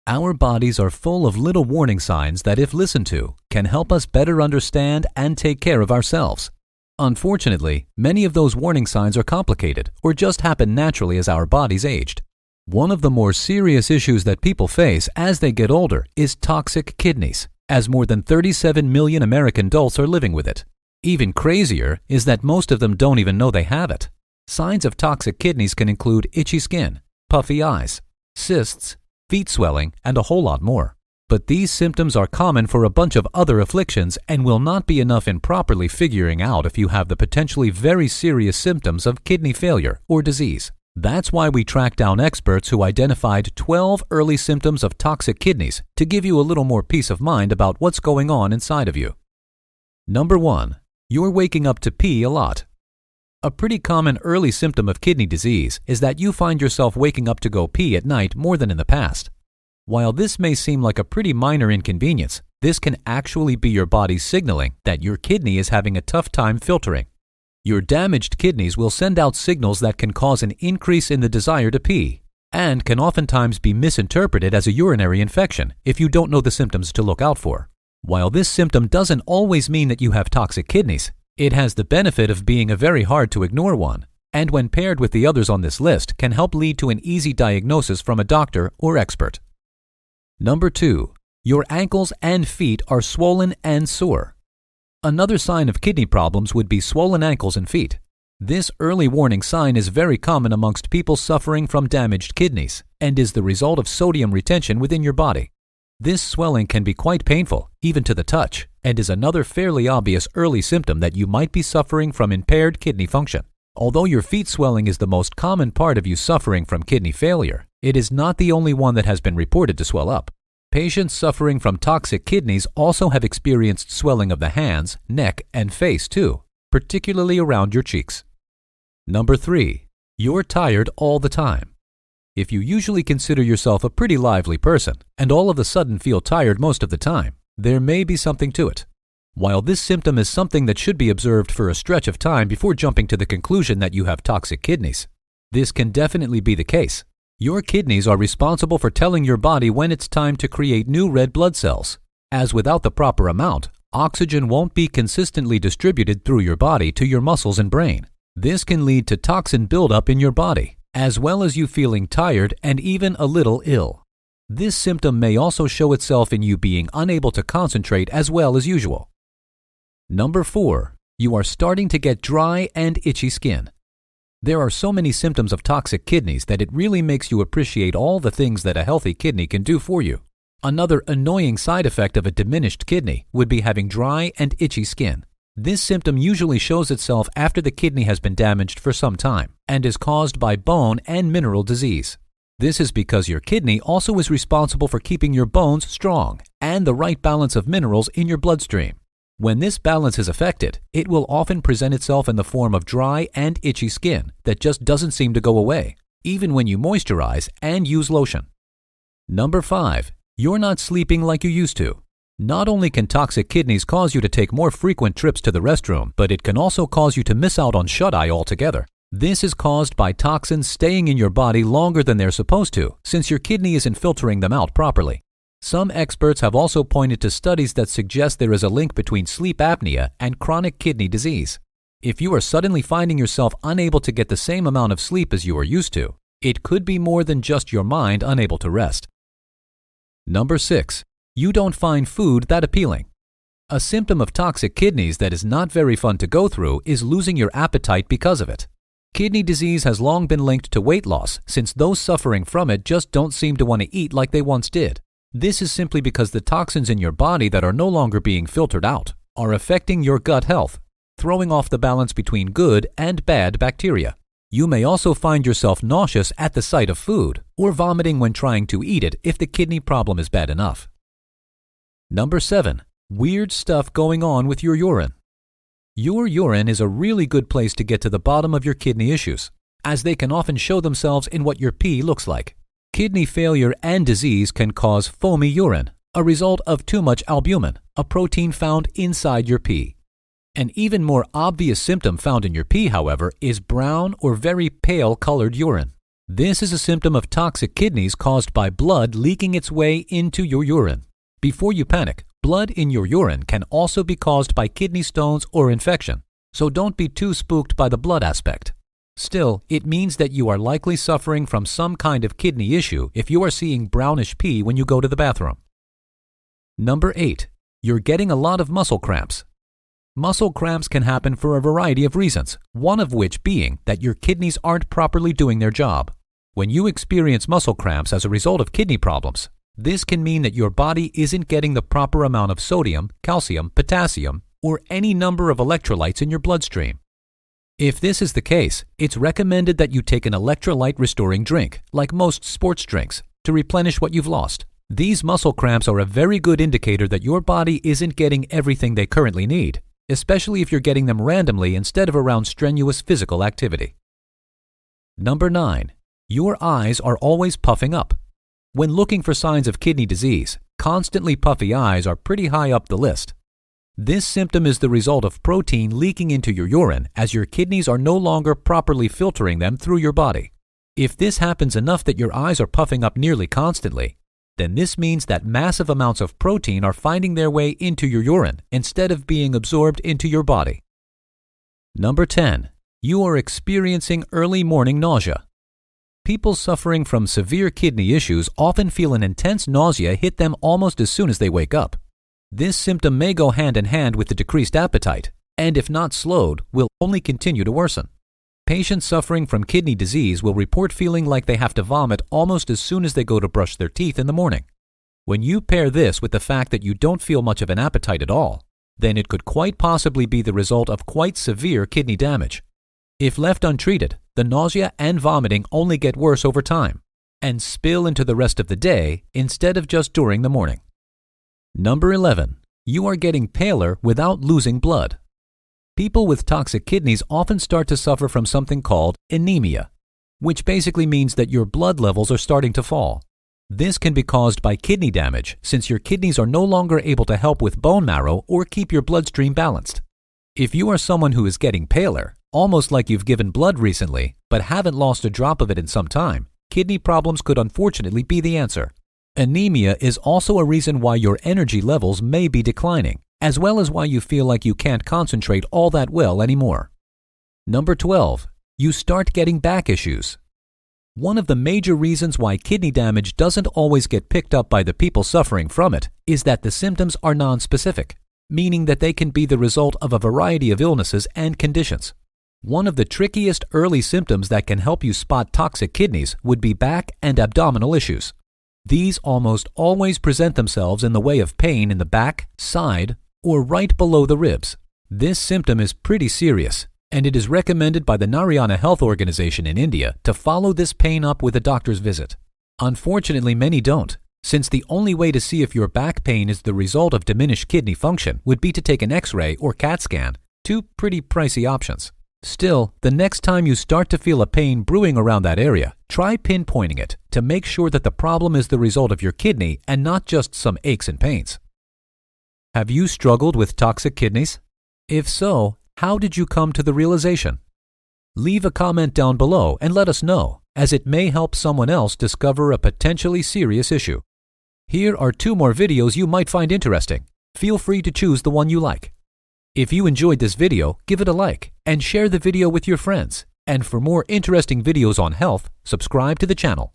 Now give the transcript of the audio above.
Our bodies are full of little warning signs that, if listened to, can help us better understand and take care of ourselves. Unfortunately, many of those warning signs are complicated or just happen naturally as our bodies aged. One of the more serious issues that people face as they get older is toxic kidneys, as more than 37 million American adults are living with it. Even crazier is that most of them don't even know they have it. Signs of toxic kidneys can include itchy skin, puffy eyes, cysts, feet swelling, and a whole lot more. But these symptoms are common for a bunch of other afflictions and will not be enough in properly figuring out if you have the potentially very serious symptoms of kidney failure or disease. That's why we tracked down experts who identified 12 early symptoms of toxic kidneys to give you a little more peace of mind about what's going on inside of you. Number 1. You're waking up to pee a lot. A pretty common early symptom of kidney disease is that you find yourself waking up to go pee at night more than in the past. While this may seem like a pretty minor inconvenience, this can actually be your body signaling that your kidney is having a tough time filtering. Your damaged kidneys will send out signals that can cause an increase in the desire to pee, and can oftentimes be misinterpreted as a urinary infection if you don't know the symptoms to look out for. While this symptom doesn't always mean that you have toxic kidneys, it has the benefit of being a very hard to ignore one, and when paired with the others on this list can help lead to an easy diagnosis from a doctor or expert. Number 2. Your ankles and feet are swollen and sore. Another sign of kidney problems would be swollen ankles and feet. This early warning sign is very common amongst people suffering from damaged kidneys and is the result of sodium retention within your body. This swelling can be quite painful, even to the touch, and is another fairly obvious early symptom that you might be suffering from impaired kidney function. Although your feet swelling is the most common part of you suffering from kidney failure, it is not the only one that has been reported to swell up. Patients suffering from toxic kidneys also have experienced swelling of the hands, neck, and face too, particularly around your cheeks. Number 3. You're tired all the time. If you usually consider yourself a pretty lively person and all of a sudden feel tired most of the time, there may be something to it. While this symptom is something that should be observed for a stretch of time before jumping to the conclusion that you have toxic kidneys, this can definitely be the case. Your kidneys are responsible for telling your body when it's time to create new red blood cells, as without the proper amount, oxygen won't be consistently distributed through your body to your muscles and brain. This can lead to toxin buildup in your body, as well as you feeling tired and even a little ill. This symptom may also show itself in you being unable to concentrate as well as usual. Number 4. You are starting to get dry and itchy skin. There are so many symptoms of toxic kidneys that it really makes you appreciate all the things that a healthy kidney can do for you. Another annoying side effect of a diminished kidney would be having dry and itchy skin. This symptom usually shows itself after the kidney has been damaged for some time and is caused by bone and mineral disease. This is because your kidney also is responsible for keeping your bones strong and the right balance of minerals in your bloodstream. When this balance is affected, it will often present itself in the form of dry and itchy skin that just doesn't seem to go away, even when you moisturize and use lotion. Number 5. You're not sleeping like you used to. Not only can toxic kidneys cause you to take more frequent trips to the restroom, but it can also cause you to miss out on shut-eye altogether. This is caused by toxins staying in your body longer than they're supposed to, since your kidney isn't filtering them out properly. Some experts have also pointed to studies that suggest there is a link between sleep apnea and chronic kidney disease. If you are suddenly finding yourself unable to get the same amount of sleep as you are used to, it could be more than just your mind unable to rest. Number 6. You don't find food that appealing. A symptom of toxic kidneys that is not very fun to go through is losing your appetite because of it. Kidney disease has long been linked to weight loss, since those suffering from it just don't seem to want to eat like they once did. This is simply because the toxins in your body that are no longer being filtered out are affecting your gut health, throwing off the balance between good and bad bacteria. You may also find yourself nauseous at the sight of food or vomiting when trying to eat it if the kidney problem is bad enough. Number 7. Weird stuff going on with your urine. Your urine is a really good place to get to the bottom of your kidney issues, as they can often show themselves in what your pee looks like. Kidney failure and disease can cause foamy urine, a result of too much albumin, a protein found inside your pee. An even more obvious symptom found in your pee, however, is brown or very pale colored urine. This is a symptom of toxic kidneys caused by blood leaking its way into your urine. Before you panic, blood in your urine can also be caused by kidney stones or infection, so don't be too spooked by the blood aspect. Still, it means that you are likely suffering from some kind of kidney issue if you are seeing brownish pee when you go to the bathroom. Number 8. You're getting a lot of muscle cramps. Muscle cramps can happen for a variety of reasons, one of which being that your kidneys aren't properly doing their job. When you experience muscle cramps as a result of kidney problems, this can mean that your body isn't getting the proper amount of sodium, calcium, potassium, or any number of electrolytes in your bloodstream. If this is the case, it's recommended that you take an electrolyte restoring drink, like most sports drinks, to replenish what you've lost. These muscle cramps are a very good indicator that your body isn't getting everything they currently need, especially if you're getting them randomly instead of around strenuous physical activity. Number 9. Your eyes are always puffing up. When looking for signs of kidney disease, constantly puffy eyes are pretty high up the list. This symptom is the result of protein leaking into your urine as your kidneys are no longer properly filtering them through your body. If this happens enough that your eyes are puffing up nearly constantly, then this means that massive amounts of protein are finding their way into your urine instead of being absorbed into your body. Number 10. You are experiencing early morning nausea. People suffering from severe kidney issues often feel an intense nausea hit them almost as soon as they wake up. This symptom may go hand in hand with the decreased appetite, and if not slowed, will only continue to worsen. Patients suffering from kidney disease will report feeling like they have to vomit almost as soon as they go to brush their teeth in the morning. When you pair this with the fact that you don't feel much of an appetite at all, then it could quite possibly be the result of quite severe kidney damage. If left untreated, the nausea and vomiting only get worse over time and spill into the rest of the day instead of just during the morning. Number 11. You are getting paler without losing blood. People with toxic kidneys often start to suffer from something called anemia, which basically means that your blood levels are starting to fall. This can be caused by kidney damage since your kidneys are no longer able to help with bone marrow or keep your bloodstream balanced. If you are someone who is getting paler, almost like you've given blood recently, but haven't lost a drop of it in some time, kidney problems could unfortunately be the answer. Anemia is also a reason why your energy levels may be declining, as well as why you feel like you can't concentrate all that well anymore. Number 12. You start getting back issues. One of the major reasons why kidney damage doesn't always get picked up by the people suffering from it is that the symptoms are nonspecific, meaning that they can be the result of a variety of illnesses and conditions. One of the trickiest early symptoms that can help you spot toxic kidneys would be back and abdominal issues. These almost always present themselves in the way of pain in the back, side, or right below the ribs. This symptom is pretty serious, and it is recommended by the Narayana Health Organization in India to follow this pain up with a doctor's visit. Unfortunately, many don't, since the only way to see if your back pain is the result of diminished kidney function would be to take an X-ray or CAT scan, two pretty pricey options. Still, the next time you start to feel a pain brewing around that area, try pinpointing it to make sure that the problem is the result of your kidney and not just some aches and pains. Have you struggled with toxic kidneys? If so, how did you come to the realization? Leave a comment down below and let us know, as it may help someone else discover a potentially serious issue. Here are 2 more videos you might find interesting. Feel free to choose the one you like. If you enjoyed this video, give it a like and share the video with your friends. And for more interesting videos on health, subscribe to the channel.